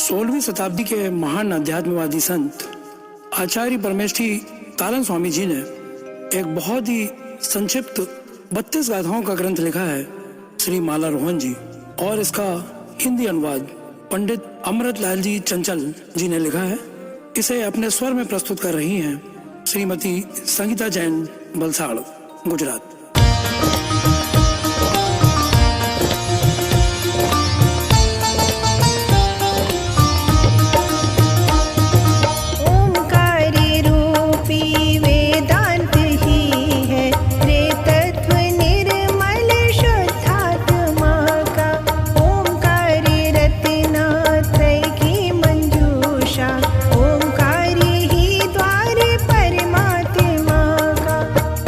16वीं शताब्दी के महान अध्यात्मवादी संत आचार्य परमेष्ठी तालन स्वामी जी ने एक बहुत ही संक्षिप्त 32 गाथाओं का ग्रंथ लिखा है, श्री माला रोहन जी, और इसका हिंदी अनुवाद पंडित अमृतलाल जी चंचल जी ने लिखा है। इसे अपने स्वर में प्रस्तुत कर रही हैं श्रीमती संगीता जैन, वलसाड़, गुजरात।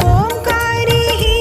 ओंकारी ही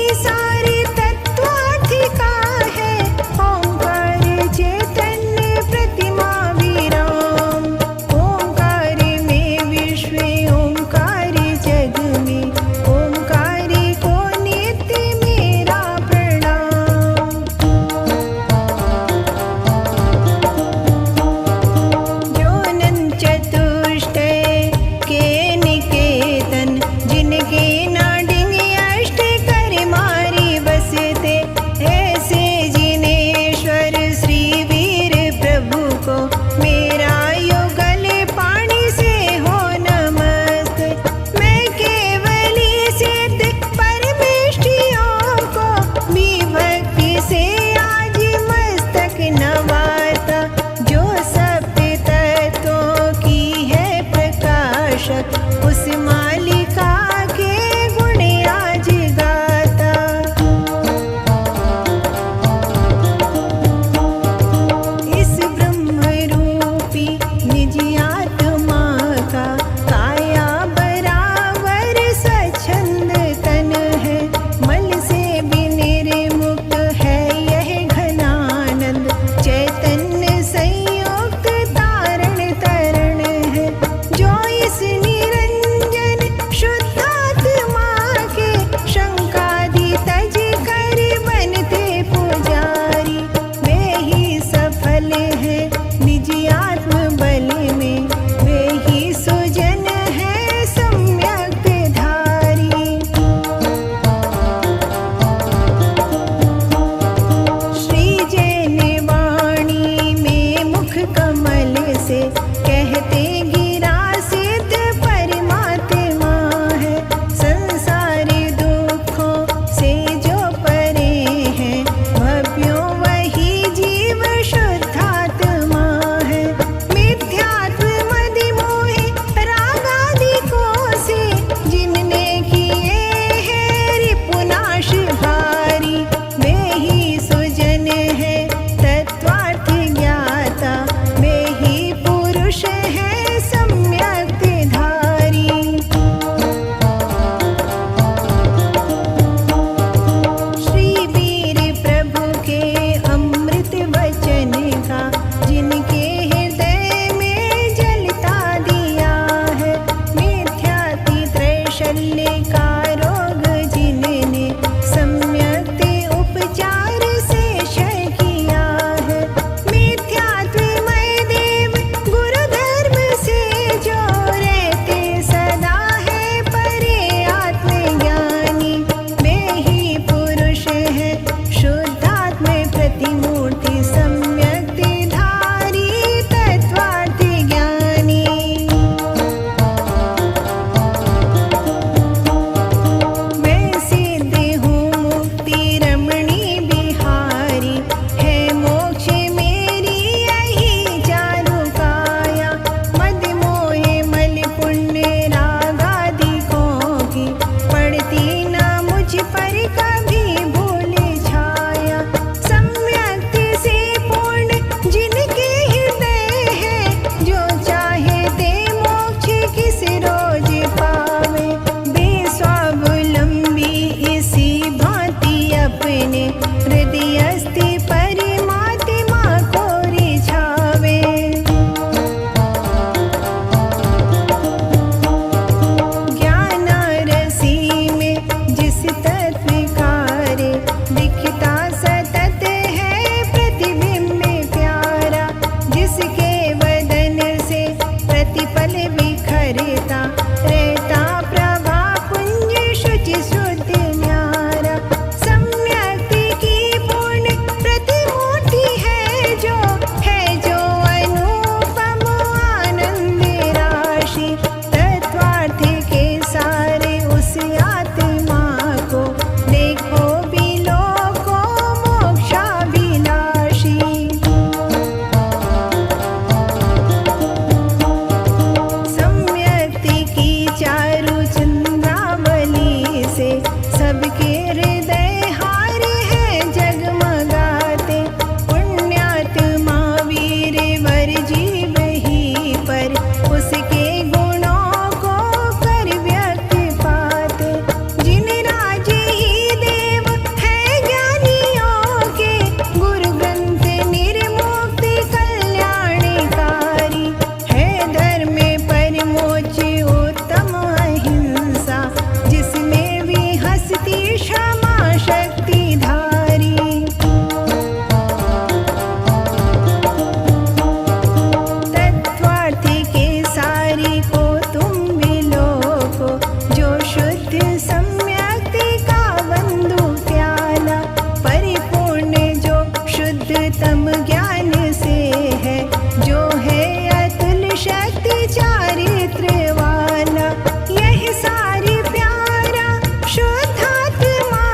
तम ज्ञान से है, जो है अतुल शक्ति चारित्र वाला। यह सारी प्यारा शुद्धात्मा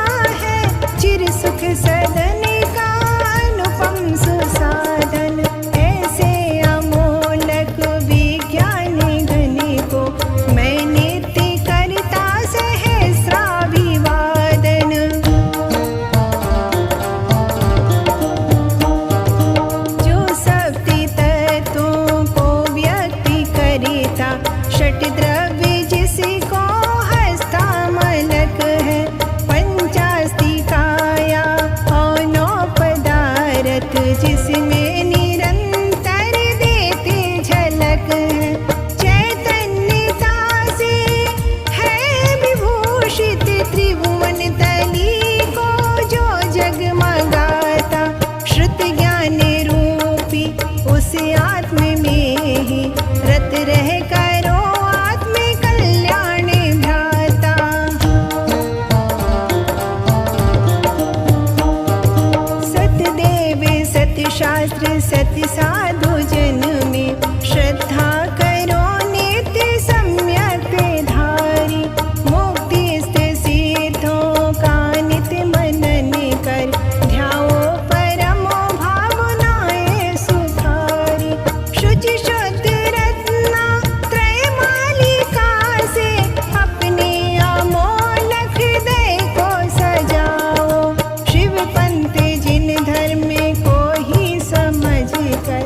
है, चिर सुख सदन का अनुपम सुसाधन। ऐसे अमोलक विज्ञान घन को मैं नित्य करता सहस्राभिवादन। जो सप्ति तत्वों को व्यक्ति करता, षट द्रव्य जिसको हस्तामलक है। पंचास्ति काया और नौ पदार्थ जिसमें निरंतर देते झलक है। चैतन्यता से है विभूषित त्रिभुवन तली को जो जगमगाता। श्रुत ज्ञान रूपी उस आत्म में ही रत रह करो आत्म कल्याण भ्राता। सतदेव सतशास्त्र सत्य साधु जन में श्रद्धा करो नित्य सम्यक धारी। मुक्ति सिद्धों का नित्य मनन कर, ध्याओ परमो भावनाएं सुधारी। शुचि शुद्ध रत्ना त्रयमालिका से अपने अमोलक हृदय को सजाओ। शिव पंथ जिन धर्म को ही समझ कर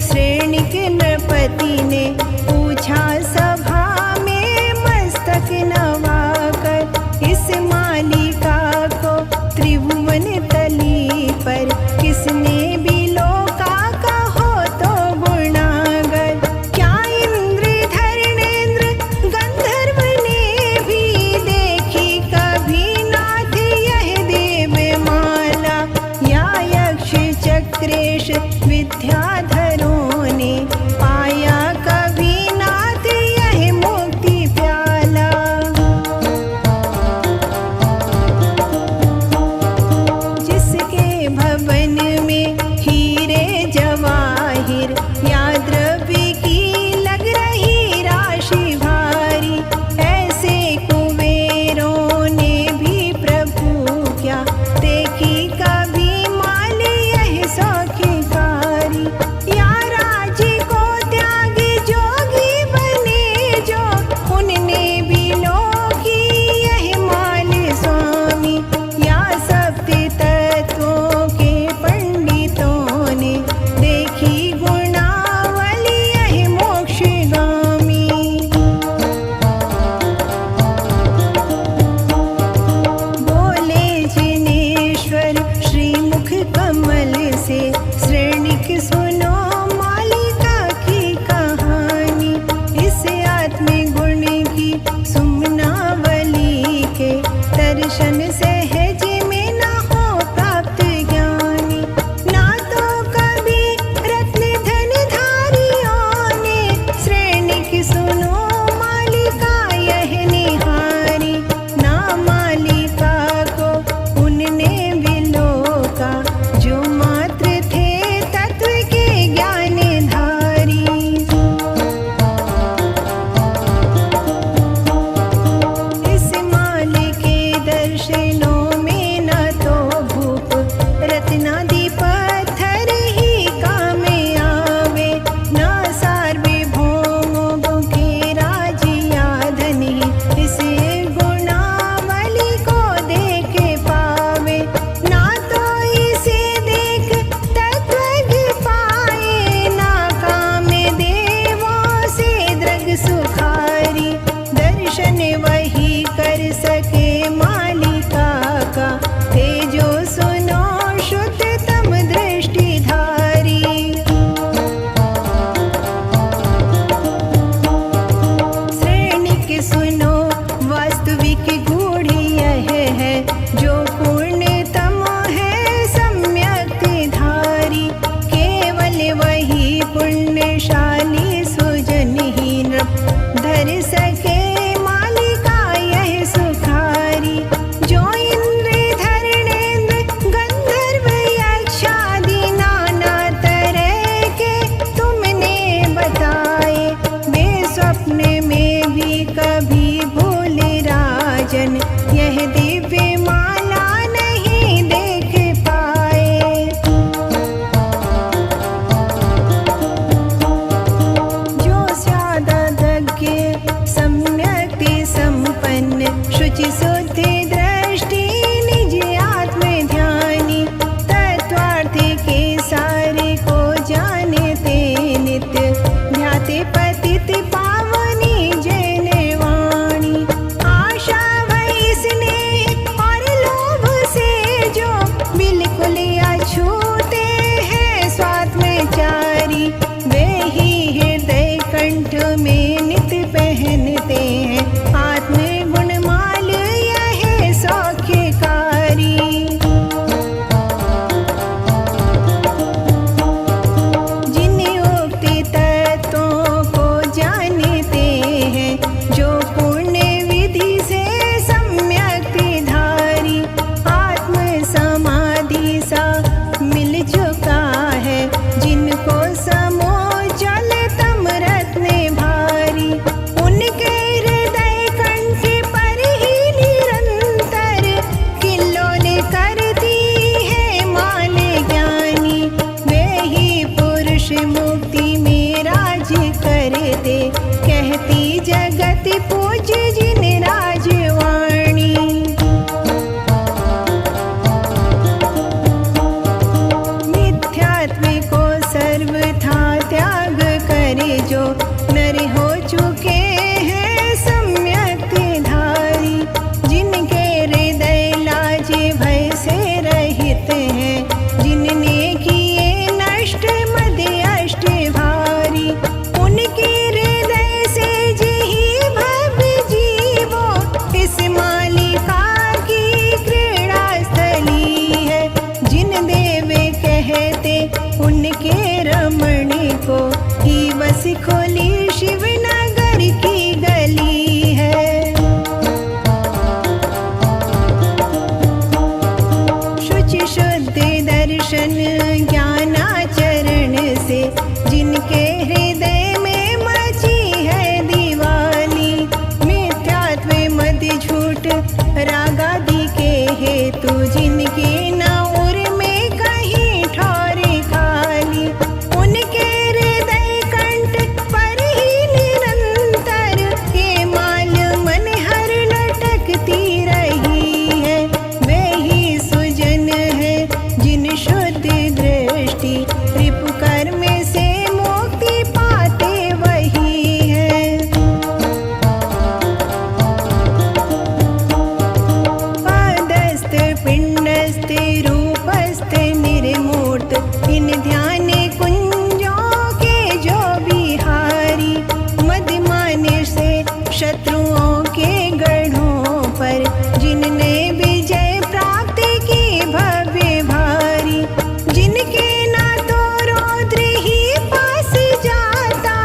श्रेणिक नृपति ने पूछा सभा में मस्तक नवाकर, इस मालिका को त्रिभुवन तली पर किसने भी लोका कहो तो गुणागर। क्या इंद्र धर्मेंद्र गंधर्व ने भी देखी कभी नाथ यह देव माला, या यक्ष चक्रेश विद्याधरों ने पाया कभी नाथ यह मुक्ति प्याला। जिसके भवन में हीरे जवाहिर या द्रव्य की लग रही राशि भारी, ऐसे कुबेरों ने भी प्रभु क्या देखी कभी माल यह सौख्यकारी। या राज्य को त्यागी जोगी बने जो, उनने भी लोकी यह माल स्वामी। या सप्त तत्वों के पंडितों ने देखी गुणावली यह मोक्षगामी। बोले जिनेश्वर श्रीमुख कमल से, श्रेणिक सुनो मालिका की कहानी। इस आत्मगुण की सुमनावली के दर्शन सहज में न हो प्राप्त ज्ञानी। ना तो कभी रत्न धन धारियों ने श्रेणिक सुनो मालिका यह निहारी, ना मालिका को उनने विलोका जो मात्र थे तत्व के ज्ञानधारी। इस माल के दर्शनों में न तो भूप रत्नादि पत्थर ही काम आवे, न सार्वभौमों के राज या धन ही इस गुणावली को देख पावे। ना तो इसे देख तत्वज्ञ पाए, ना काम देवों से दृग सुखारी। दर्शन वही कर सके मालिका का, तेजो सुनो शुद्धतम दृष्टिधारी। श्रेणिक सुनो वास्तविक गूढ़ यह है, जो पूर्णतम है सम्यक धारी। केवल वही पुण्यशाली सुजन ही नृप धर सके मालिका यह सुखारी। जो इंद्र धर्मेंद्र गंधर्व यक्षादि नाना तरह के तुमने बताए, वे स्वप्न में भी कभी भूले राजन यह दिव्य माला नहीं देख पाए। जो स्यादज्ञ सम्यक संपन्न शुचि शुद्धि दृष्टि निज आत्म ध्यानी, तत्वार्थ के सारे को जानते नित्य ध्याते पतित पावनी जैन वाणी। आशा भय स्नेह और लोभ से जो बिल्कुल अछूते हैं स्वात्मचारी, वे ही हृदय कंठ में नित पहनते हैं आत्मगुण माल यह सौख्यकारी। जिन उक्त तत्वों को जानते हैं, जो पूर्ण विधि से सम्यक धारी, आत्म समाधि सा मिल चुका है जिनको समोचल तम रत्न भारी। उनके हृदय कंठ पर ही निरंतर किल्लोल करती है माल ज्ञानी। वे ही पुरुष मुक्ति में राज करते, कहती जगत पूज्य जिन राजवाणी। मिथ्यात्व को सर्वथा त्याग पास खोली शिवनगर की गली है। शुचि शुद्ध दर्शन ज्ञानाचरण से जिनके हृदय में मची है दिवाली, मिथ्यात्व मद झूठ रागादि के हेतु जिनकी न उर में कहीं ठौरे खाली, उनके हृदय कंठ पर ही निरंतर ये माल मन हर लटकती रही है। वे ही सुजन है जिन शुद्ध दृष्टि रिपु कर्म से मुक्ति पाते वही है। पादस्थ पिंडस्थ रूपस्थ निर्मूर्त इन ध्यान कुंजों के जो बिहारी, मदमाने से शत्रुओं के गढ़ों पर जिनने विजय प्राप्त की भव्य भारी, जिनके ना तो रौद्र ही पास जाता,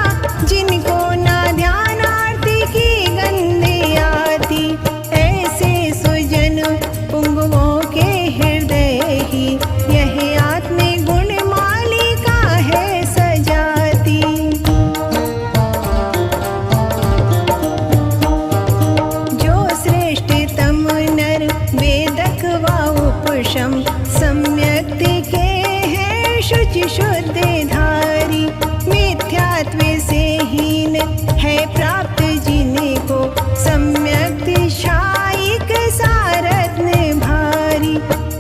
जिनको ना ध्यान आरती की गंध आती, ऐसे सुजन पुंगवों के हृदय ही यह आत्म गुण मालिका है सजाती। जो श्रेष्ठतम नर वेदक व उपशम सम्यक के हैं शुचि शुद्ध धारी, मिथ्यात्व से हीन है प्राप्त जिनको सम्यक शायिक सारत्न भारी,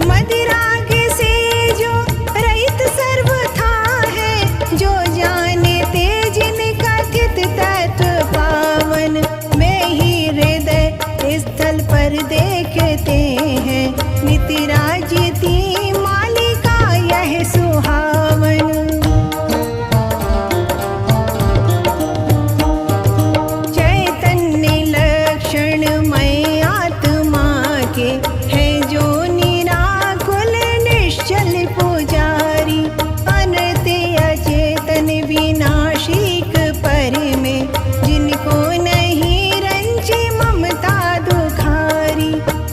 मदिराग से जो रहित सर्वथा है, जो जानते जिन कथित तत्व पावन, वे ही हृदय स्थल पर देखते हैं नित्य राजती मालिका यह सुहावन। चैतन्य लक्षणमय आत्मा के है जो निराकुल निश्चल पुजारी, अनंत अचेतन विनाशिक पर में जिनको नहीं रंची ममता दुखारी,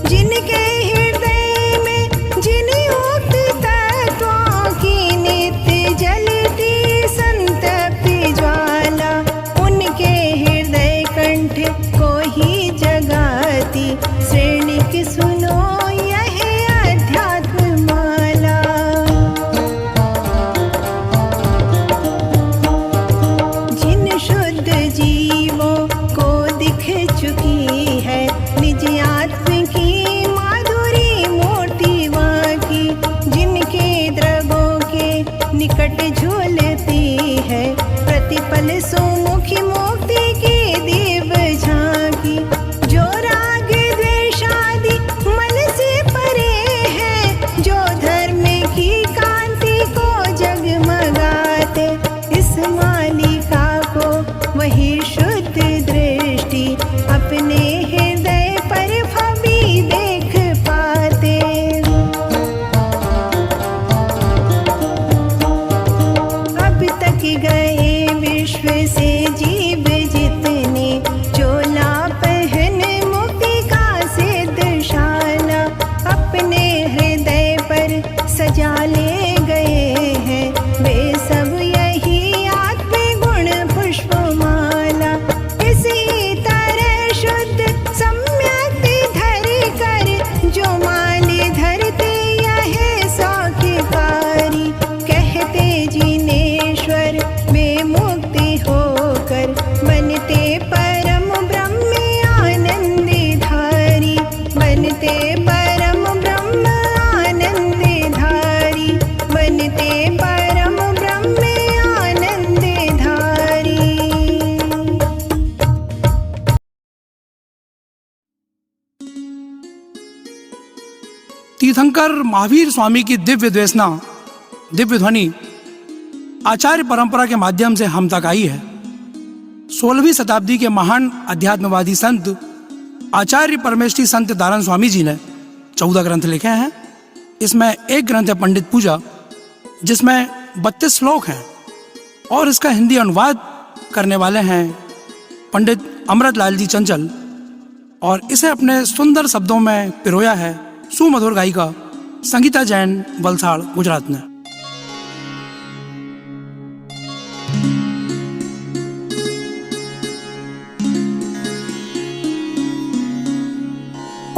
जिनके हृदय में जिन उक्त तत्वों की नित्य जलती संतप्ति ज्वाला, उनके हृदय कंठ को ही जगाती श्रेणिक सुनो यह अध्यात्म माला। जिन शुद्ध जीवों को दिख चुकी है निज आत्म की माधुरी मूर्ति वाकी, जिनके द्रवों के निकट झूलती है प्रतिपल सुमुखी मुक्ति की दिव्य झांकी, जो राग द्वेषादि मन से परे है, जो धर्म की कांति को जगमगाते, इस मालिका को वही शुद्ध दृष्टि अपने हृदय पर भवी देख पाते। अब तक गए विश्व से जीव जितने, चोला पहन मुक्ति का सिद्धशाला, अपने हृदय पर सजा ले गए हैं वे सब यही आत्मगुण पुष्पमाला। इसी तरह शुद्ध सम्यक धर कर जो माली धरते यह सौख्यकारी, कहते जिनेश्वर में मुक्ति होकर बनते परम ब्रह्म आनंद धारी, बनते परम ब्रह्म आनंद धारी, बनते परम ब्रह्म आनंद धारी। तीर्थंकर महावीर स्वामी की दिव्य देशना, दिव्य ध्वनि आचार्य परंपरा के माध्यम से हम तक आई है। 16वीं शताब्दी के महान अध्यात्मवादी संत आचार्य परमेष्ठी संत दारण स्वामी जी ने 14 ग्रंथ लिखे हैं। इसमें एक ग्रंथ है पंडित पूजा, जिसमें 32 श्लोक हैं और इसका हिंदी अनुवाद करने वाले हैं पंडित अमृतलाल जी चंचल, और इसे अपने सुंदर शब्दों में पिरोया है सुमधुर गायिका संगीता जैन, वलसाड़, गुजरात ने।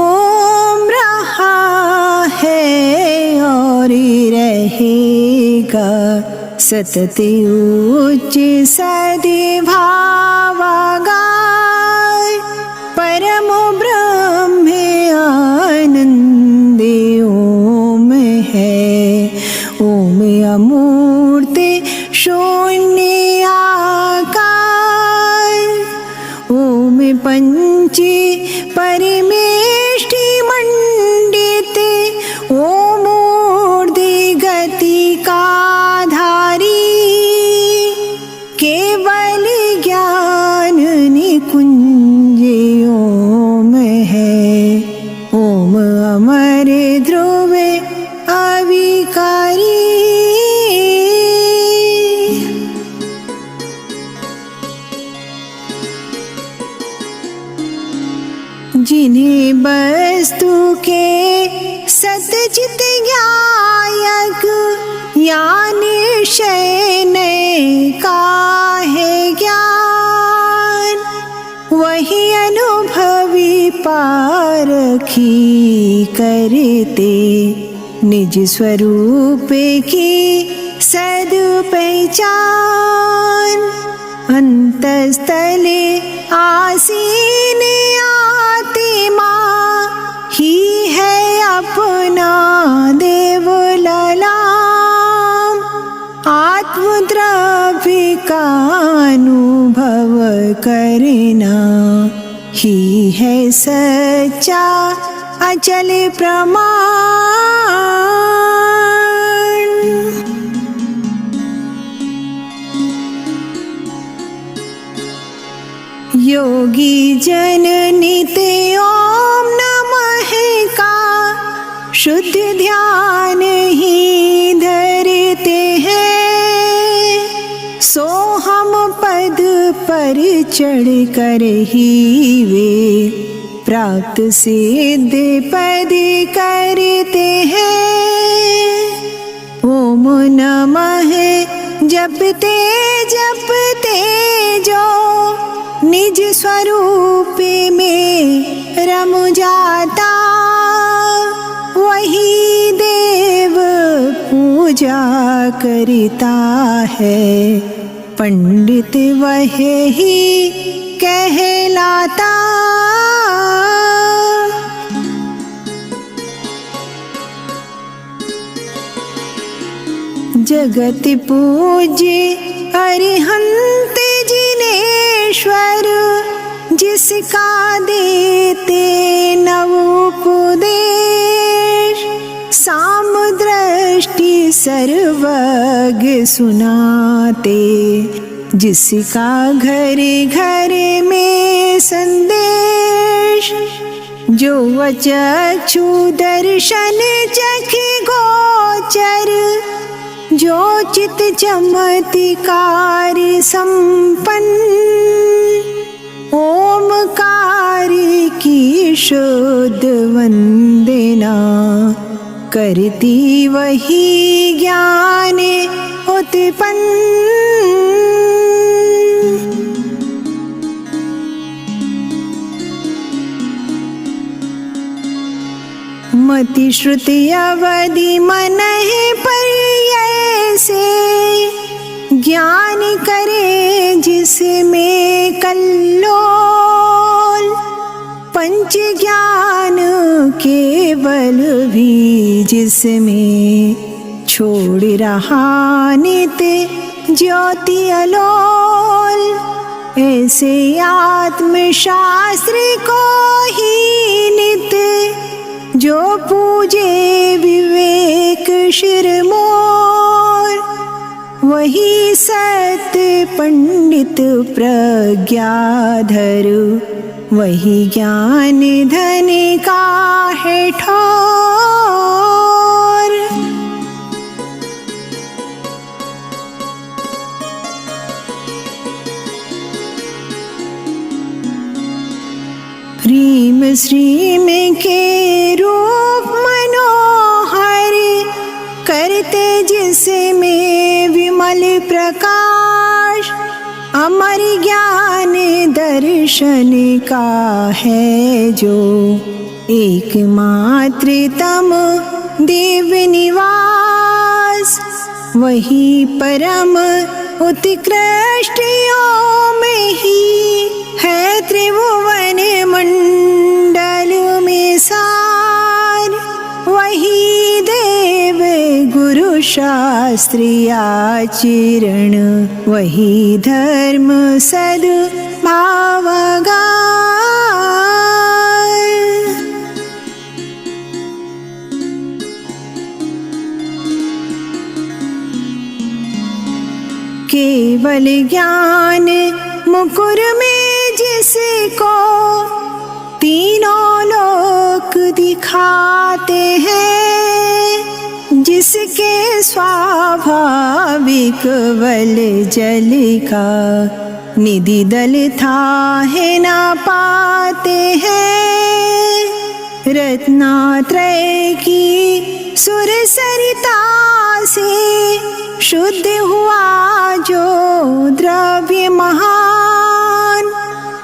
ओम रहा है और रहेगा सतत उच्च सद्भावागाय, परम ब्रह्म आनंद ओम है। ओम अमूर्त शून्य आकार, ओम पंच परिमेष्टि मंडित, ओम ऊर्ध्व गति का धारी, केवल ज्ञान निकुंज ओम है। ओम अमर ध्रुव अविकारी, जिन्हें वस्तु के सतचित ज्ञायक या निश्चय का है ज्ञान, वही अनुभवी पारखी करते निज स्वरूप की सद पहचान। अंतस्थले आसीन आत्मा ही है अपना देव ललाम, आत्मद्रव्य का अनुभव करना ही है सच्चा अचल प्रमाण। योगी जन नित्य ओम नमः का शुद्ध ध्यान ही धरते हैं, सो हम पद पर चढ़ कर ही वे प्राप्त सिद्ध पद करते हैं। ओम नमः जपते जपते जो निज स्वरूप में रम जाता, वही देव पूजा करता है, पंडित वह ही कहलाता। जगत पूज्य अरिहंत जिनेश्वर, जिसका देते नव उपदेश, साम दृष्टि सर्वज्ञ सुनाते, जिसका घर घर में संदेश, जो वचक्षु दर्शन चखि गोचर, जो चित चमत्कार संपन्न, ओमकार की शुद्ध वंदना करती वही ज्ञान उत्पन्न। मति श्रुति अवधि मनहि पर ऐसे, ज्ञान करे जिसमें कल्लोल, पंच ज्ञान केवल भी जिसमें छोड़ रहा नित्य ज्योति अलोल, ऐसे आत्मशास्त्र को ही नित्य जो पूजे विवेक शिरमोर, वही सत्य पंडित प्रज्ञाधर, वही ज्ञान धन का है ठोर। श्री में के रूप मनोहर, करते जिसमें विमल प्रकाश, अमर ज्ञान दर्शन का है जो, एकमात्र तम देव निवास, वही परम उत्कृष्ट में ही है त्रिभुवन मंडल में सार, वही देव गुरु शास्त्री आचरण, वही धर्म सद भावगार। केवल ज्ञान मुकुर में जिसको तीनों लोक दिखाते हैं, जिसके स्वाभाविक बल जल का निधि दल था है ना पाते हैं, रत्नात्रय की सुर सरिता से शुद्ध हुआ जो द्रव्य महान,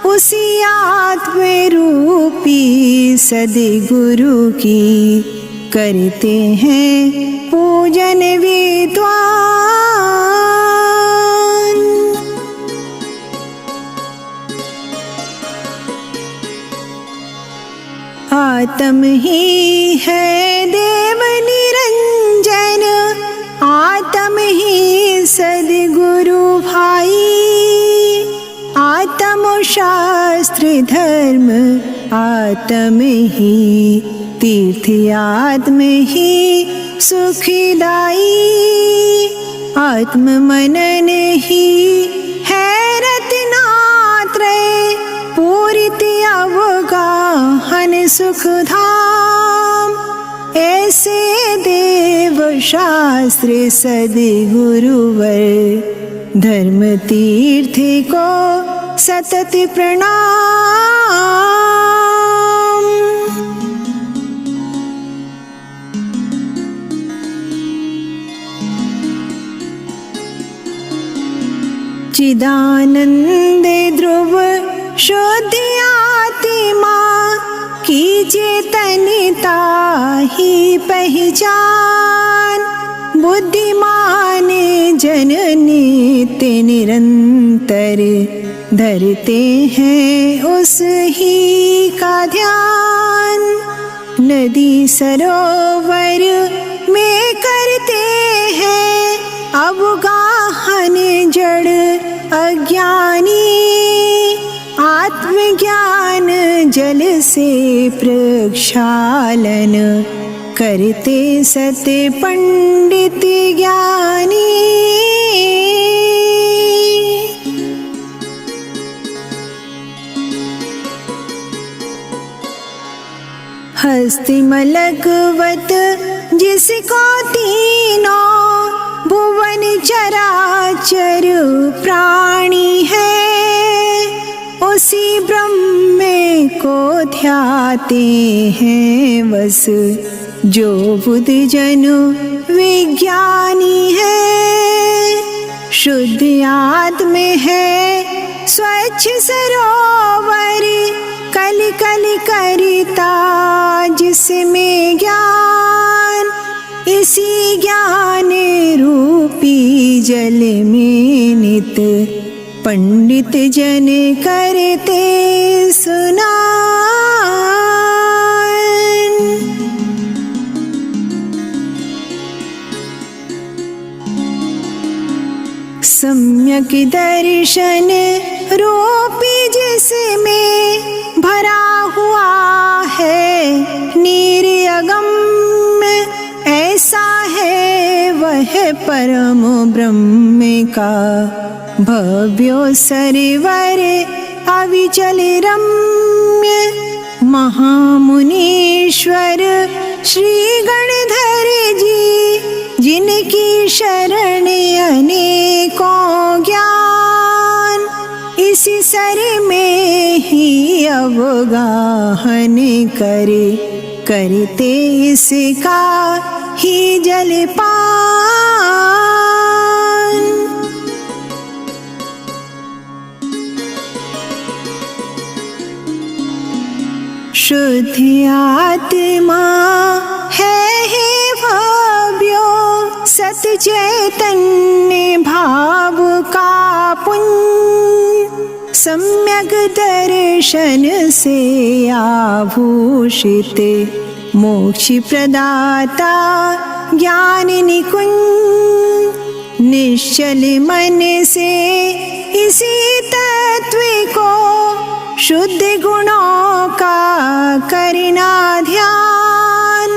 उसी आत्म रूपी सद्गुरु की करते हैं पूजन विद्वान। आत्म ही है देव निरंजन, आत्म ही सद्गुरु भाई, आत्म शास्त्र धर्म आत्म ही तीर्थ, आत्म ही सुखदाई, आत्म मनन ही है रत्नात्रय, पूरित अवगाहन सुख धाम, ऐसे देव शास्त्र सद्गुरुवर, धर्म तीर्थ को सतत प्रणाम। चिदानंद ध्रुव शुद्ध आत्मा की चेतनता ही पहचान, बुद्धिमान जन नित्य निरंतर धरते हैं उस ही का ध्यान, नदी सरोवर में करते हैं अवगाहन जड़ अज्ञानी, आत्मज्ञान जल से प्रक्षालन करते सत्य पंडित ज्ञानी। हस्तिमलकवत जिसको तीनों भुवन चराचर प्राणी है, उसी ब्रह्म को ध्याते हैं बस जो बुद्ध जन विज्ञानी है, शुद्ध आत्म है स्वच्छ सरोवर, कल कल करता जिसमें ज्ञान, इसी ज्ञान रूपी जल में नित पंडित जन करते स्नान। सम्यक दर्शन रूपी जिसमें भरा हुआ है निर्अगम, ऐसा है वह परम ब्रह्म का भव्यो सरवर अविचल रम्य, महामुनीश्वर श्री गणधर जी, जिनकी शरण अनेकों ज्ञान, इसी सर में ही अवगाहन करे, करते इसका ही जलपान। शुद्ध आत्मा है हे भव्यो, सत चैतन्य भाव का पुंज। सम्यक दर्शन से आभूषित, मोक्ष प्रदाता ज्ञान निकुंज। निश्चल मन से इसी तत्व को, शुद्ध गुणों का करना ध्यान।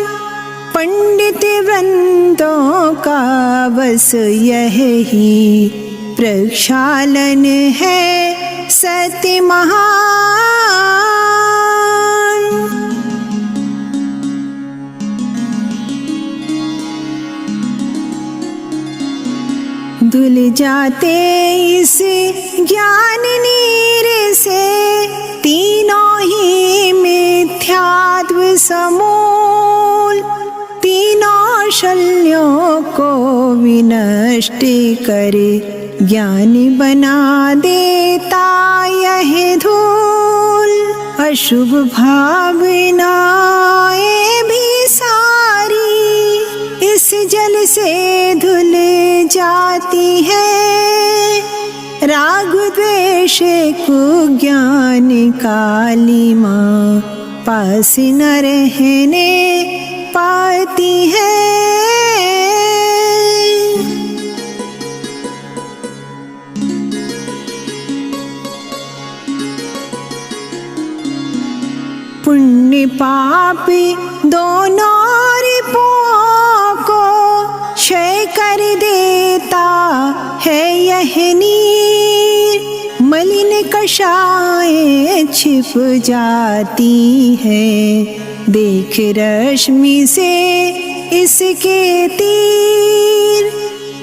पंडित वृंदों का बस यही प्रक्षालन है सत्य महान। धुल जाते इस ज्ञान नीर से, तीनों ही मिथ्यात्व समूल। तीनों शल्यों को विनष्ट करे, ज्ञानी बना देता यह धूल। अशुभ भावनाएं भी सारी इस जल से धुल जाती है। राग द्वेष कुज्ञान काली माँ पास न रहने पाती है। पुण्य पाप दोनों रिपुओं को क्षय कर देता है यह नीर। मलिन कषाएं छिप जाती है, देख रश्मि से इसके तीर।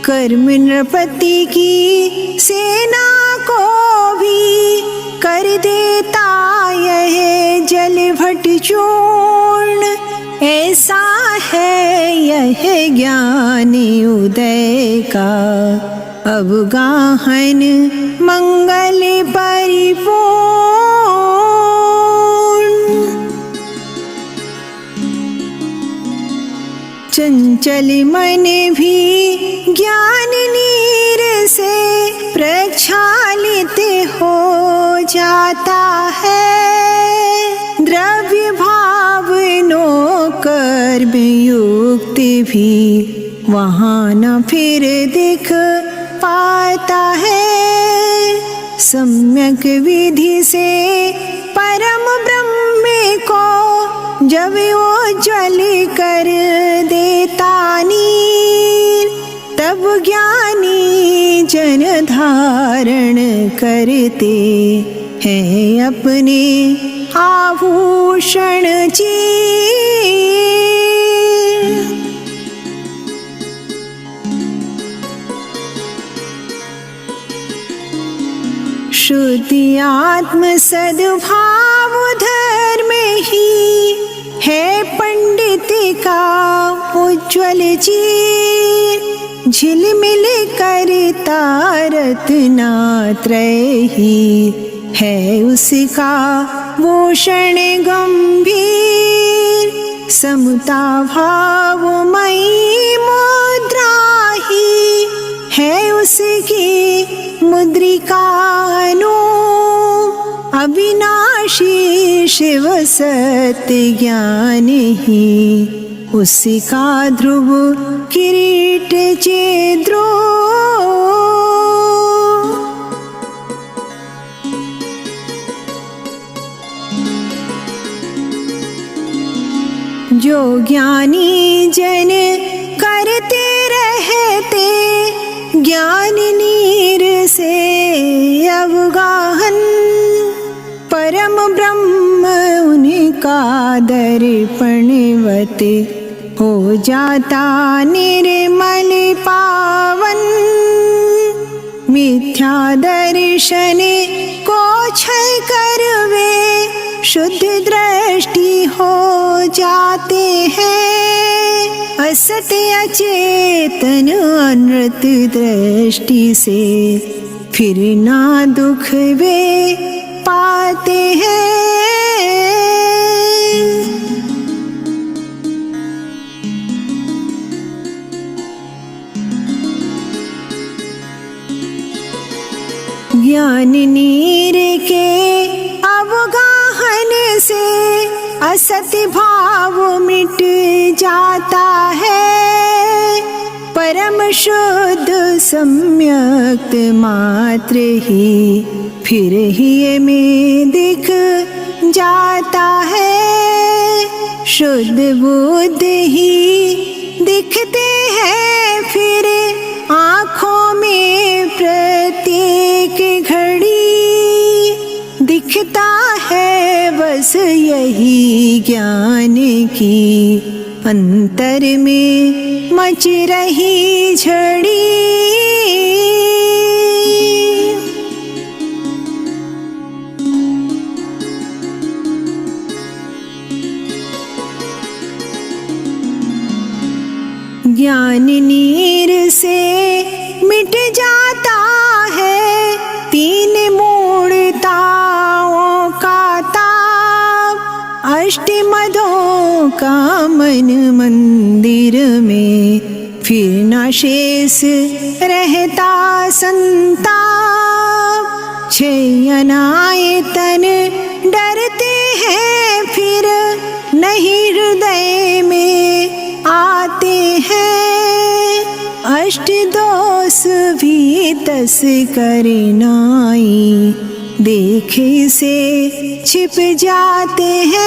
कर्म नृपति की सेना को भी कर देता यह जल भट चूर्ण। ऐसा है यह ज्ञान उदय का अवगाहन मंगल परिपूर्ण। चंचल मन भी ज्ञान नीर से प्रक्षालित हो जाता है। द्रव्य भावनों कर्म युक्त भी वहाँ न फिर दिख पाता है। सम्यक विधि से परम ब्रह्म को जब वो ज्वल कर देता नीर, तब ज्ञानी जन धारण करते हैं अपने आभूषण चीर। शुद्ध आत्म सद्भाव धर्म ही है पंडित का उज्ज्वल चीर। झिलमिल करता रत्नात्रय ही है उसका भूषण गंभीर। समता भावमयी मुद्रा ही है उसकी मुद्रिका अनूप। अविनाशी शिव सत्य ज्ञान ही उसका ध्रुव किरीट चेद्रो। जो ज्ञानी जन करते रहते ज्ञान नीर से अवगाहन, परम ब्रह्म उनका दर्पणवत हो जाता निर्मल पावन। मिथ्या दर्शन को क्षय कर शुद्ध दृष्टि हो जाते हैं। असत अचेतन अनृत दृष्टि से फिर ना दुख वे पाते हैं। ज्ञान नीर के अवगाहन से असत भाव मिट जाता है। परम शुद्ध सम्यक्त मात्र ही फिर ही में दिख जाता है। शुद्ध बुद्ध ही दिखते हैं फिर आँखों में प्रत्येक घड़ी। दिखता है बस यही ज्ञान की अंतर में मच रही झड़ी। ज्ञान नीर से मिट जाता है तीन मूढ़ताओं का ताप। अष्टमदों का मन मंदिर में फिर न शेष रहता संताप। छह अनायतन डरते हैं फिर नहीं हृदय में आते हैं। अष्ट दोष भी तस करनाई देखे से छिप जाते हैं।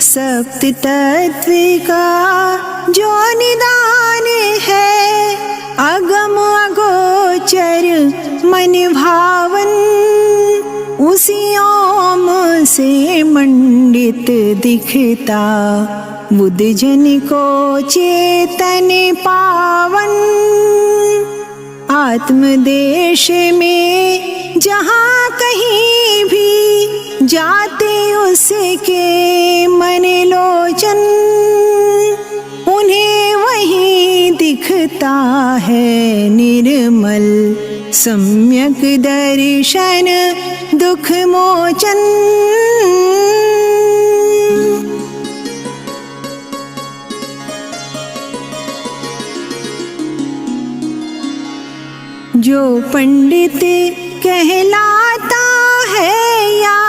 सप्त तत्व का जो निदान है अगम अगोचर मन भावन। उसी ओम से मंडित दिखता बुद्ध जन को चेतन पावन। आत्मदेश में जहाँ कहीं भी जाते उसके मन लोचन। उन्हें वहीं दिखता है निर्मल सम्यक दर्शन दुख मोचन। जो पंडित कहलाता है या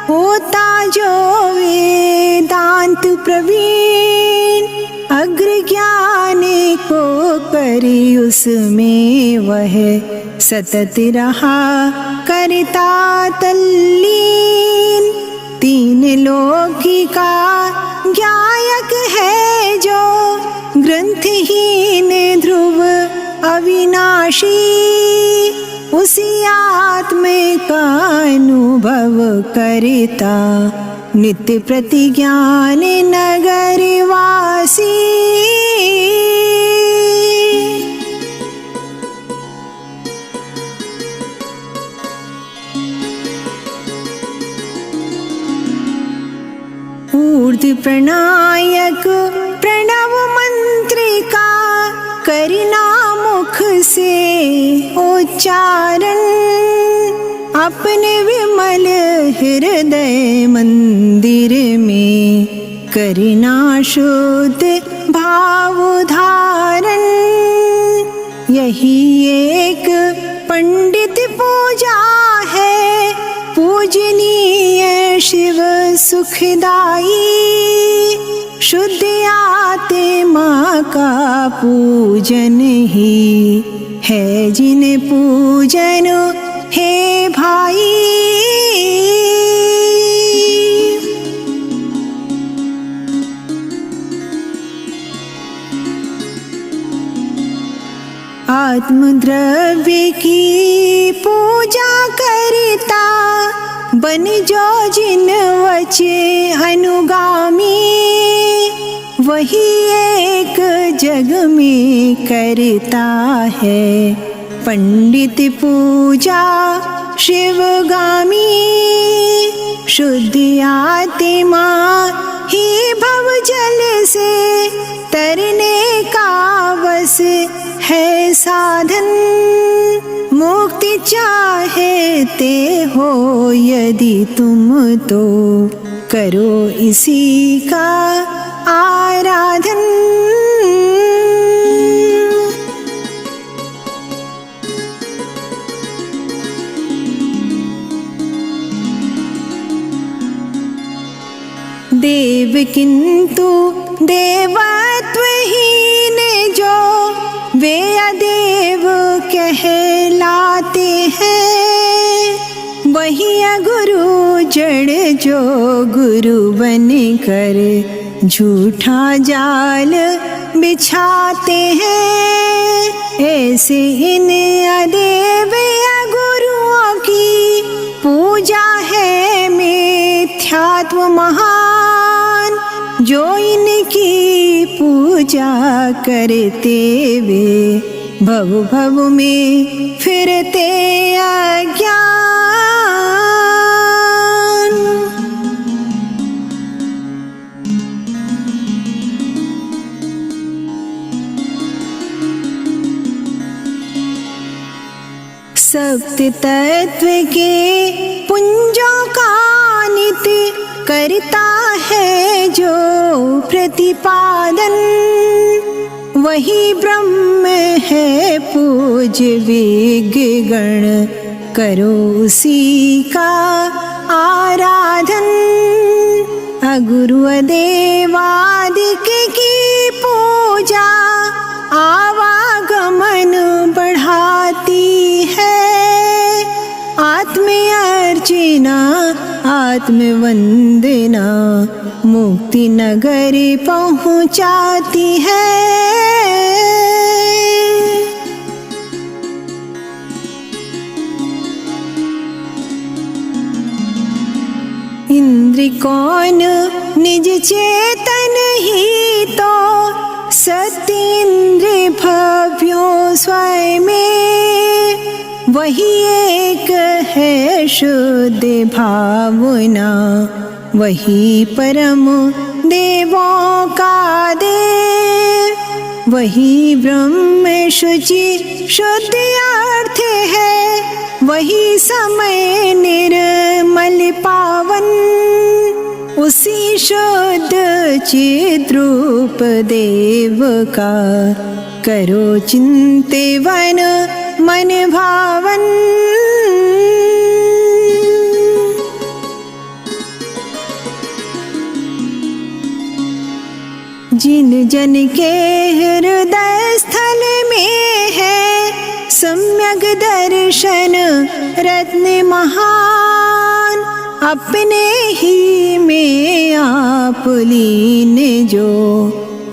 होता जो वेदांत प्रवीण। अग्र ज्ञान को करी उसमें वह सतत रहा करता तल्लीन। तीन लौकिका गायक है जो ग्रंथहीन ध्रुव अविनाशी। उसी आत्म का अनुभव करता नित्य प्रतिज्ञान नगरवासी। ऊर्ध्व प्रणायक प्रणव मंत्रिका करना मुख से उच्चारण। अपने विमल हृदय मंदिर में करना शुद्ध भाव धारण। यही एक पंडित पूजा है पूजनीय शिव सुखदाई। शुद्ध आत्मा का पूजन ही है जिन पूजन हे भाई। आत्मद्रव्य की पूजा करता बन जो जिन वचे अनुगामी। वही एक जग में करता है। पंडित पूजा शिवगामी, शुद्ध आत्मा ही भव जल से तरने का बस है साधन। मुक्ति चाहते हो यदि तुम तो करो इसी का आराधन। देव किंतु देवत्वहीन जो वे अदेव कहलाते हैं। वही अगुरु जड़ जो गुरु बन कर झूठा जाल बिछाते हैं। ऐसे इन अदेव अगुरुओं की पूजा है मिथ्यात्व महान। जो इनकी पूजा करते वे भव भव में फिरते अज्ञान। सप्त तत्व के पुंजों का नित्य करता है जो प्रतिपादन। वही ब्रह्म है पूज विज्ञ गण, करो उसी का आराधन। अगुरु अदेवादिक की पूजा आवागमन बढ़ाती है। आत्म अर्चना आत्मवंदना मुक्ति नगर पहुँचाती है। इंद्र कौन निज चेतन ही तो सतीन्द्र भव्यों स्वयं में। वही एक है शुद्ध भावना, वही परम देवों का देव। वही ब्रह्म शुचि शुद्ध अर्थ है, वही समय निर्मल पावन। उसी शुद्ध चिद्रूप देव का करो चिंतवन मन भावन। जिन जन के हृदय स्थल में है सम्यक दर्शन रत्न महान। अपने ही में आप लीन जो,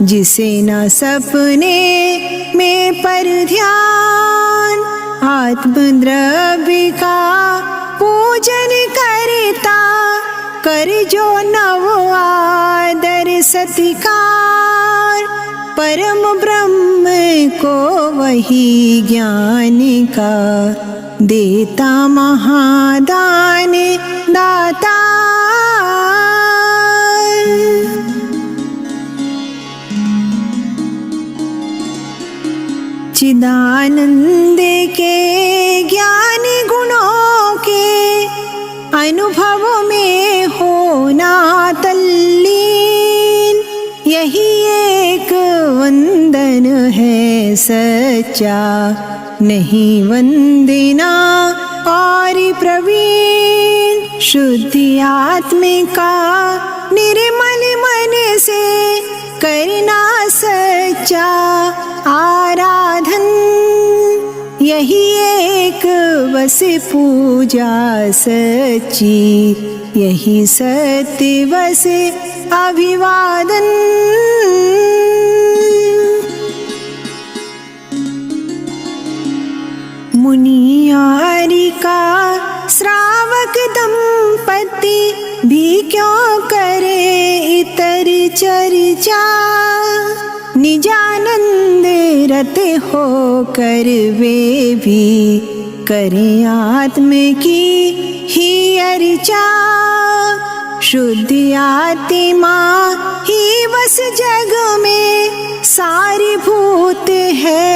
जिसे न सपने में पर ध्यान। आत्मद्रव्य का पूजन करता कर जो नव आदर सत्कार। परम ब्रह्म को वही ज्ञान का देता महादान दाता। चिदानंद के ज्ञान गुणों के अनुभव में होना तल्लीन। यही एक वंदन है सच्चा, नहीं वंदना और प्रवीण। शुद्ध आत्मिका निर्मल मन से करना सच्चा आराधन। यही एक बस पूजा सच्ची, यही सत्य बस अभिवादन। मुनियारी का श्रावक दंपति भी क्यों करे इतर चर्चा। निजानंद रत हो कर वे भी करें आत्म की ही अर्चा। शुद्ध आत्मा ही बस जग में सारी भूत है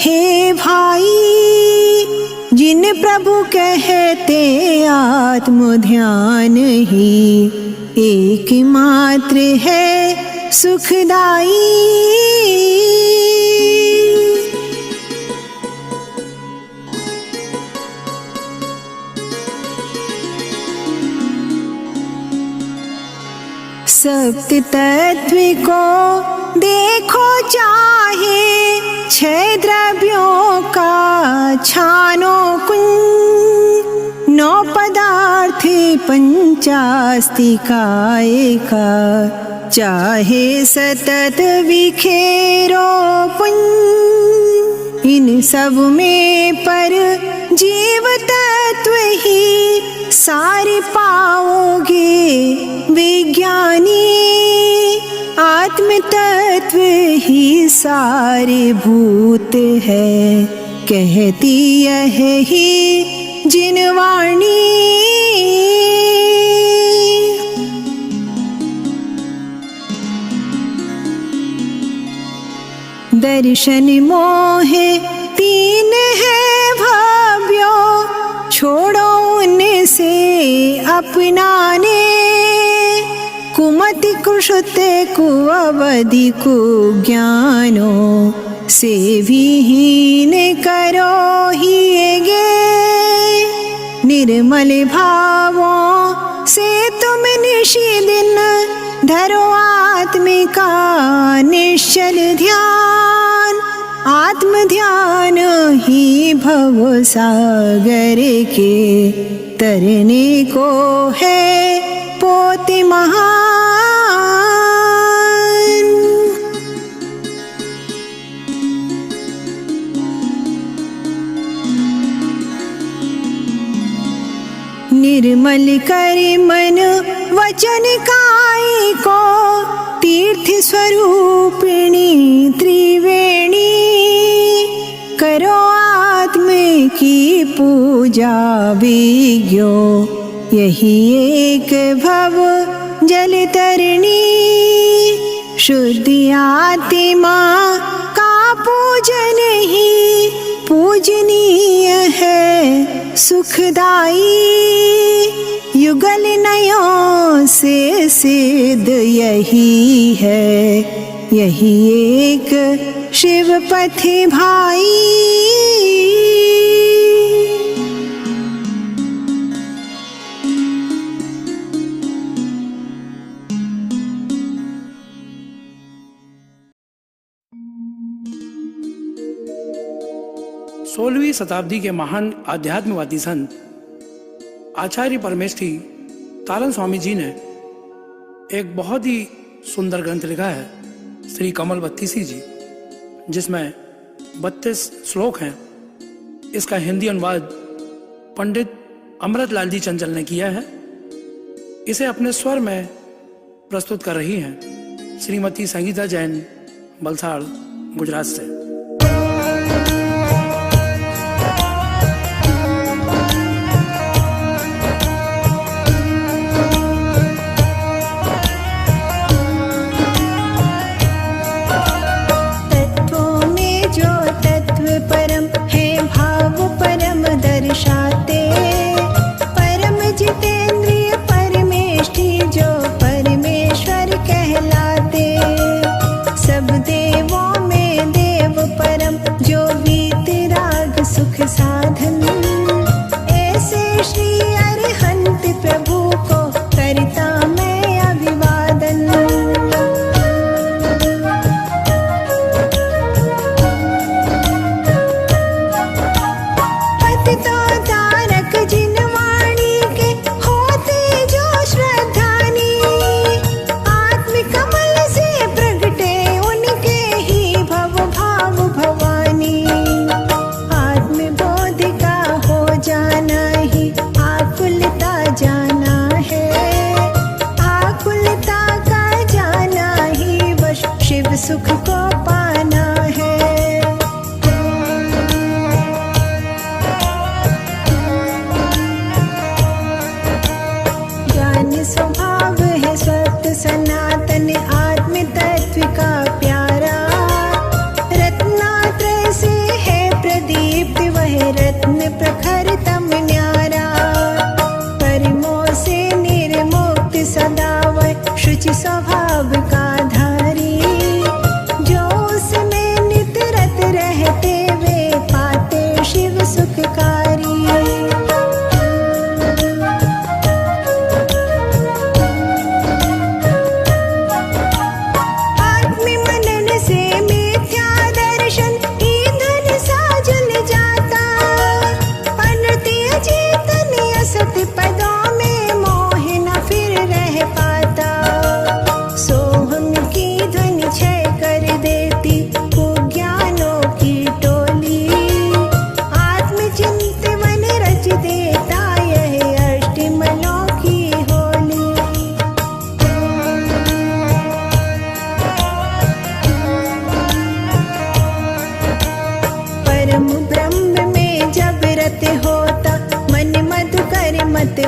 हे भाई। जिन प्रभु कहते आत्म ध्यान ही एकमात्र है सुखदाई। सप्त तत्व को देखो चाहे छह द्रव्यों का छानो कुंज। 9 पदार्थ पंचास्तिकाय का चाहे सतत विखेरो पुंज। इन सब में पर जीव तत्व ही सारे पाओगे विज्ञानी। आत्म तत्व ही सारे भूत है कहती यह ही जिनवाणी। दर्शन मोह 3 है भव्यो छोड़ो उनसे अपनाने। कुमति कुशुत कुअवधि कुज्ञानो से विहीन करो हिएगे। निर्मल भावों से तुम निशि दिन धरो आत्मिका निश्चल ध्यान। आत्म ध्यान ही भव सागर के तरने को है पोति महान। निर्मल कर मन वचन काय को तीर्थ स्वरूपिणी त्रिवेणी। करो आत्म की पूजा विज्ञो यही एक भव जल तरणी। शुद्ध आत्मा का पूजन ही पूजनीय है सुखदाई। युगल नयों से सिद्ध यही है यही एक शिव पथ भाई। सोलहवीं शताब्दी के महान आध्यात्मवादी संत आचार्य परमेष्ठी तालन स्वामी जी ने एक बहुत ही सुंदर ग्रंथ लिखा है श्री कमल बत्तीसी जी, जिसमें 32 श्लोक हैं। इसका हिंदी अनुवाद पंडित अमृतलाल जी चंचल ने किया है। इसे अपने स्वर में प्रस्तुत कर रही हैं श्रीमती संगीता जैन, वलसाड़, गुजरात से। सुख को सनातन आत्म तत्व का प्यारा। रत्नात्रय से है प्रदीप्त वह रत्न प्रखरतम न्यारा। कर्मों से निर्मुक्त सदा वह शुचि स्वभाव का धारी। जो उसमें नित रत रहते वे पाते शिव सुखकारी।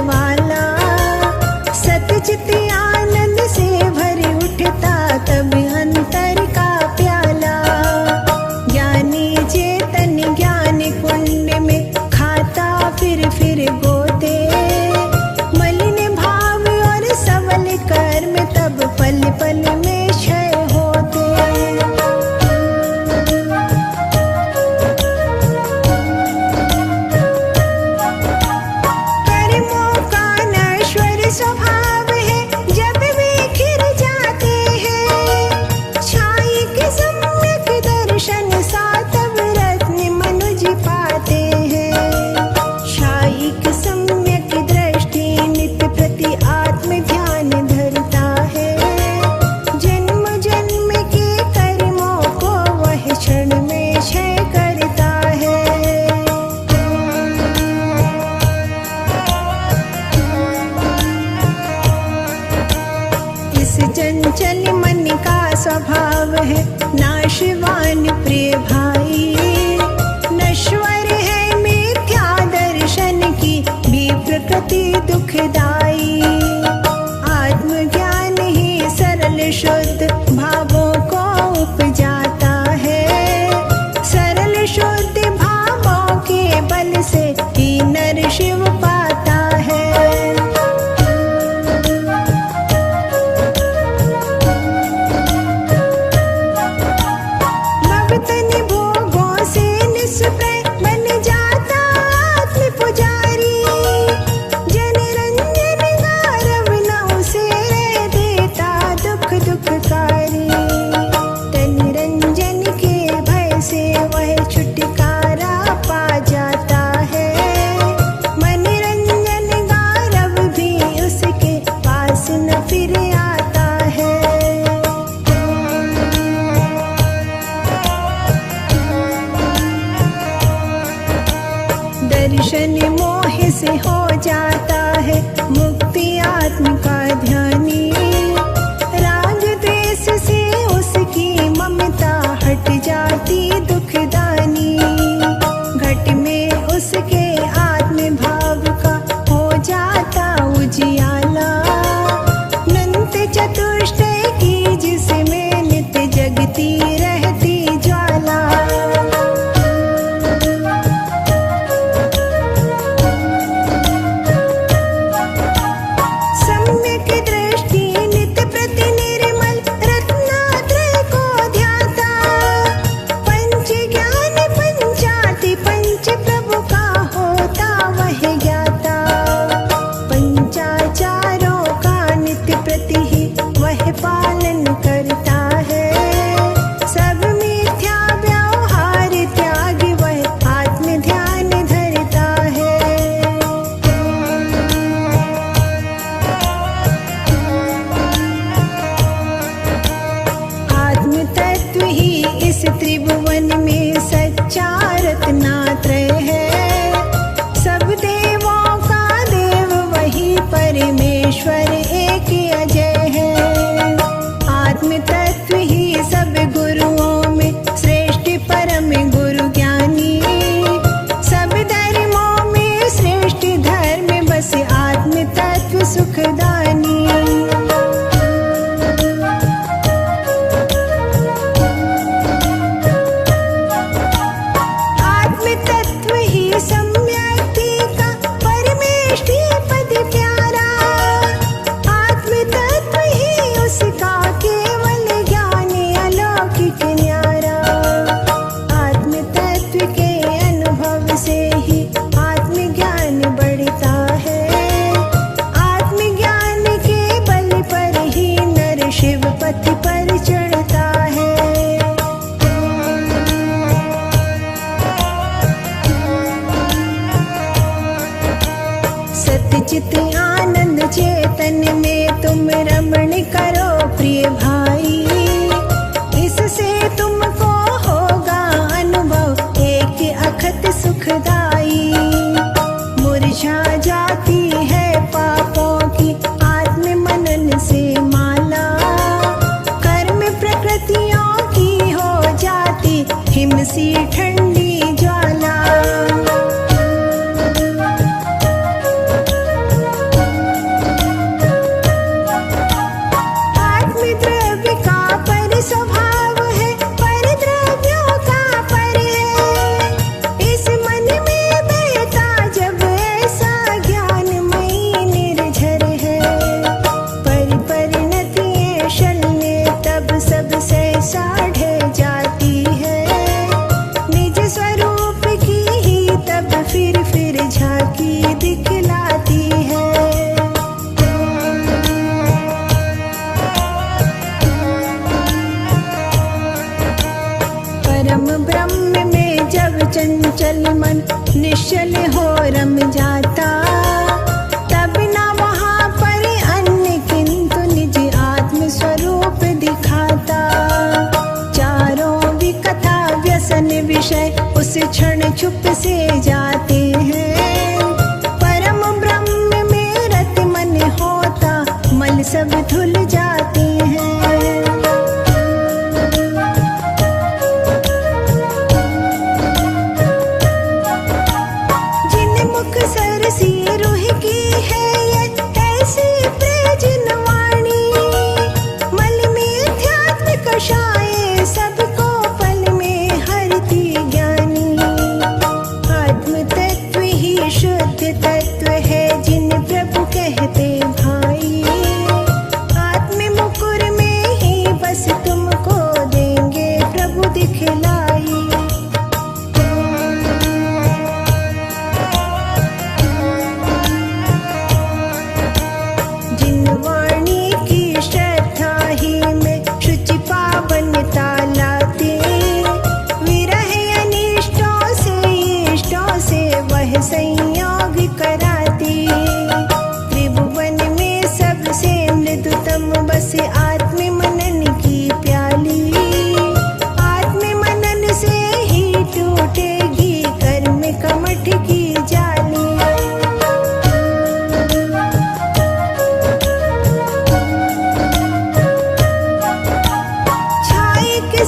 वाला सतचित आनंद से भर उठता तब अंतर का प्याला। ज्ञानी चेतन ज्ञान कुंड में खाता फिर गोते। मलिन भाव और सबल कर्म तब पल पल में क्षय होते। स्वभाव है जब वे खिर जाते हैं। छाई के सम्यक दर्शन सातव रत्न मनुज पाते हैं। छाई के सम्यक दृष्टि नित्य प्रति आत्म ध्यान धरता है। जन्म जन्म के कर्मों को वह क्षण में क्षय करता है। चंचल मन का स्वभाव है नाशवान प्रिय भाई। नश्वर है मिथ्या दर्शन की भी प्रकृति दुखदाई। आत्मज्ञान ही सरल शुद्ध भावों को उपजाता है। सरल शुद्ध भावों के बल से ही नर शिव पाता है। दर्शन मोह से हो जाता है मुक्ति आत्म का ध्यानी। राग द्वेष से उसकी ममता हट जाती दुखदानी। घट में उसके आत्म भाव का हो जाता उजियाला। अनंत चतुष्टय की जिसमें नित्य जगती रहती ज्वाला। पालन करता है सब मिथ्या व्यवहार त्याग वह आत्म ध्यान धरता है। आत्म तत्व ही इस त्रिभुवन में सच्चा रत्नात्रय है। सब देवों का देव वही परमेश्वर एक अजय है। आत्म तत्व ही सब गुरुओं में श्रेष्ठ परम गुरु ज्ञानी। सब धर्मों में श्रेष्ठ धर्म बस आत्म तत्व सुखदानी। पर चढ़ता है। सतचित आनंद चेतन में तुम रमण करो प्रिय भाई, इससे तुमको होगा अनुभव एक अखत सुखदाई। मुरझा जाती है पापों की आत्म मनन से माला, कर्म प्रकृतियों की हो जाती हिम सी ठंडी ज्वाला। आत्मद्रव्य का पर स्वभाव है, पर द्रव्यों का पर है। इस मन में बहता जब ऐसा ज्ञानमयी निर्झर है, परिणतियाँ शल्य तब सब सहसा ढह जाती है। निज स्वरूप की ही तब फिर झांकी दिखलाती है। परम ब्रह्म में जब चंचल मन निश्चल हो रम जाता, तब न वहाँ पर अन्य किंतु निज आत्म स्वरूप दिखाता। चारों विकथा व्यसन विषय उस क्षण चुप से जाते हैं। परम ब्रह्म में रत मन होता, मल सब धुल जाते हैं। मुख सरसी रूह की है ये ऐसी प्रजन वाणी, मल में अध्यात्म कषाय सबको पल में हरती ज्ञानी। आत्म तत्व ही शुद्ध तत्व है जिन प्रभु कहते भाई, आत्म मुकुर में ही बस तुमको देंगे प्रभु दिखलाई। वाणी की श्रद्धा ही में शुचि पावनता लाती, विरह अनिष्टों से इष्टों से वह संयोग कराती। त्रिभुवन में सबसे मृदुतम बस आत्म मनन की प्याली, आत्म मनन से ही टूटेगी कर्म कमठ की जाली।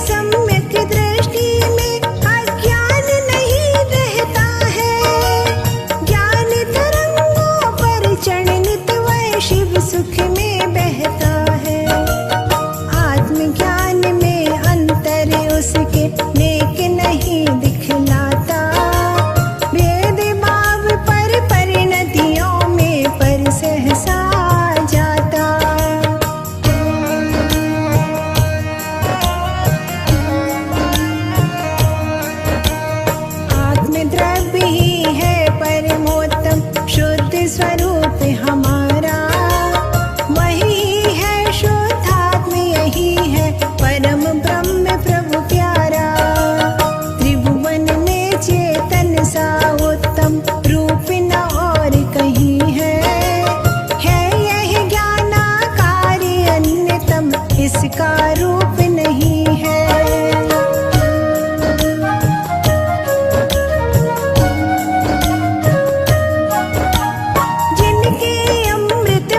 सम्यक दृष्टि में अज्ञान नहीं रहता है, ज्ञान तरंगों पर चरणित वह शिव सुख में बहता है। आत्मज्ञान में अंतर उसके नेक नहीं दिखलाता, भेद भाव पर परिणतियों में पर सहसा जाता। द्रव्य ही है परमोत्तम शुद्ध स्वरूप हमारा, वही है शुद्धात्म यही है परम ब्रह्म प्रभु प्यारा। त्रिभुवन में चेतन सा उत्तम रूप न और कहीं है यह ज्ञानाकारी अन्यतम इसका रूप नहीं है।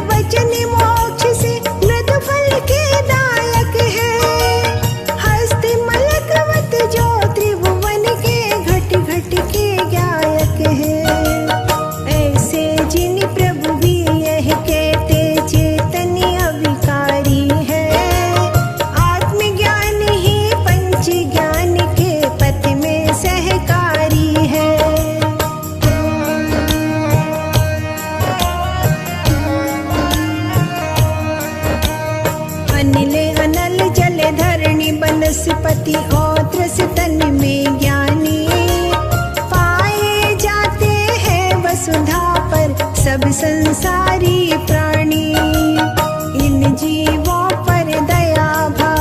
वचन मोक्ष से मृद फल के दायक है, हस्त मलकवत जो त्रिभुवन के घट घट के गायक है। ऐसे जिन प्रभु भी यह कहते चेतन अविकारी है, आत्मज्ञान ही पंच ज्ञान के पथ में सहकारी है। अनिल अनल जल धरणी बनस्पति औत्र से तन में ज्ञानी, पाए जाते हैं वसुधा पर सब संसारी प्राणी। इन जीवों पर दया भाव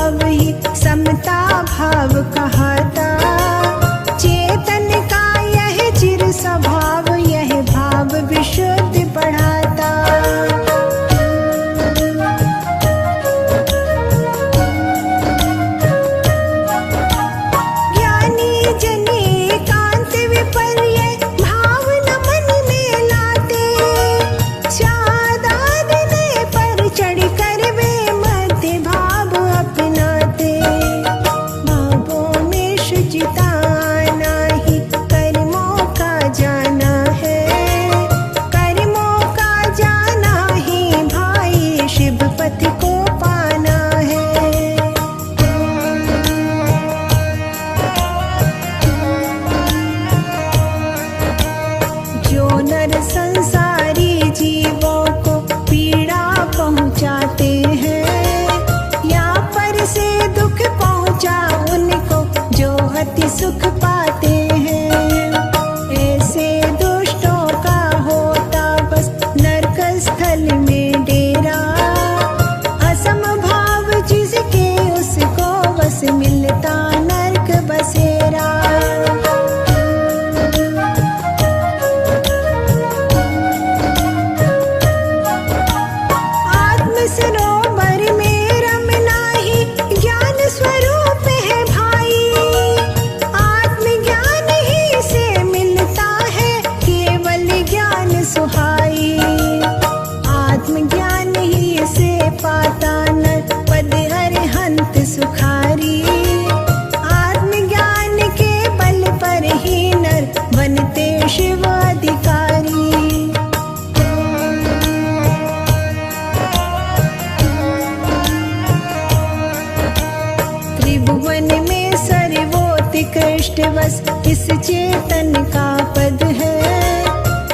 इष्ट वस इस चेतन का पद है।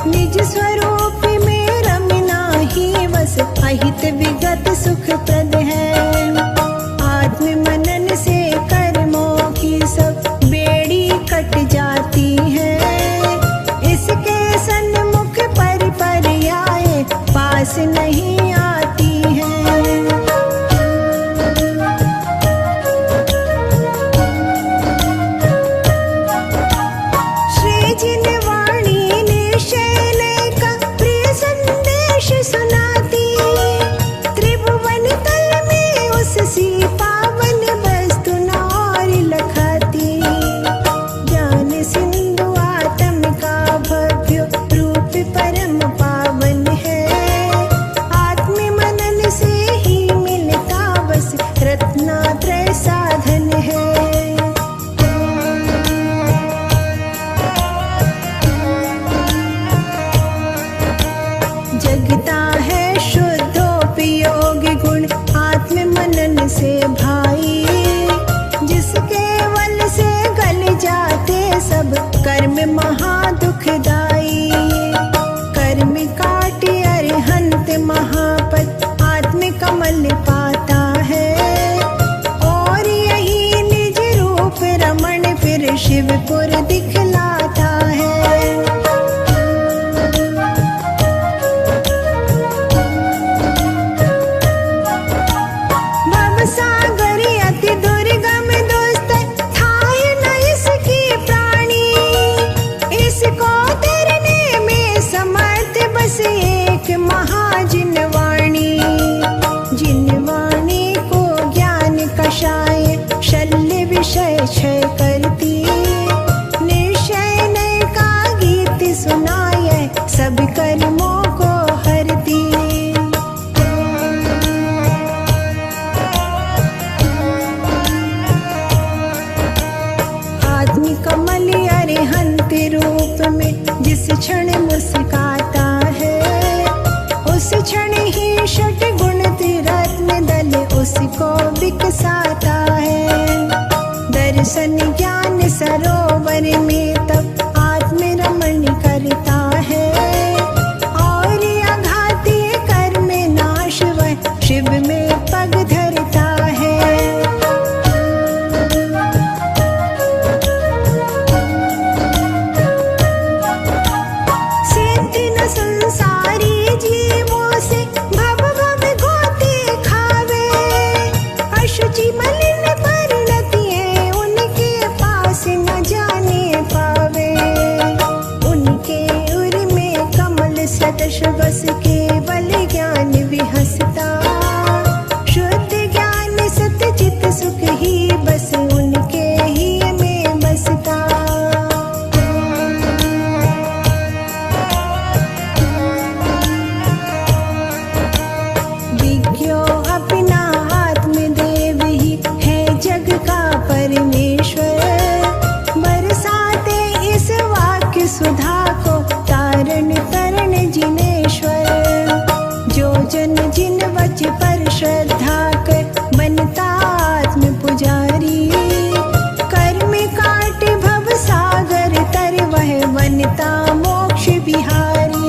निज स्वरूप में रमना ही वस अहित विगत सुख प्रद है। आत्म मनन से कर्मों की सब बेड़ी कट जाती है। इसके सन्मुख पर पर्याय पास नहीं आती है। श्री जिन वाणी निश्चय का प्रिय संदेश सुनाती, त्रिभुवन तल में उससी पावन वस्तु न और लखाती। ज्ञान सिंधु आत्म का भव्य रूप परम पावन है। आत्म मनन से ही मिलता बस रत्नात्रय साधन है। जगता है शुद्धोपयोगी गुण आत्म मनन से भाई। जिसके वल से गल जाते सब कर्म महा दुखदाई। कर्म काटे अरिहंत महापद आत्म कमल पाता है। और यही निज रूप रमण फिर शिवपुर दिखलाता है। सागर अति दुर्गम दुस्त थाय न इसकी प्राणी। इसको तरने में समर्थ बस एक महाजिनवाणी। जिनवाणी को ज्ञान कषाय शल्य विषय क्षय करती। निश्चय नय का गीत सुनाय सब कर्मों को हरती। आत्म कमल अरिहंत रूप में जिस क्षण मुस्काता है। उस क्षण ही षट गुण त्रिरत्न दल उसको विकसाता है। दर्शन ज्ञान सरोवर में तब आत्म रमण करता है। और अघाती कर्म नाश वह शिव में पग धरता है। संसारी जीवों से भव भव गोते खावे। अशुचि मलिन परिणति है उनके पास न जाने पावे। उनके उर में कमल सदृश बस केवल ज्ञान विहसता। शुद्ध ज्ञान सतचित सुख ही बस उनके ही में बसता। विज्ञो अपना आत्मदेव ही है जग का परमेश्वर। बरसाते इस वाक्य सुधा को तारण तरण जिनेश्वर। जो जन जिन वच पर श्रद्धा कर बनता आत्म पुजारी। कर्म काट भव सागर तर वह बनता मोक्ष बिहारी।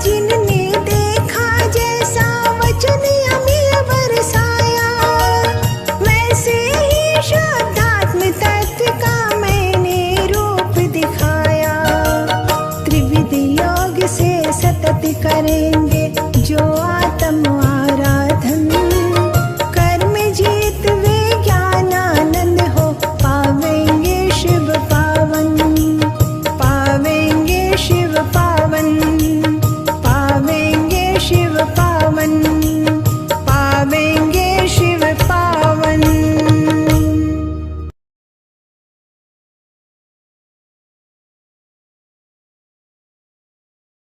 जिनने देखा जैसा वचन अमीय बरसाया। वैसे ही शुद्धात्म तत्व का मैंने रूप दिखाया। त्रिविध योग से सतत करेंगे जो आत्म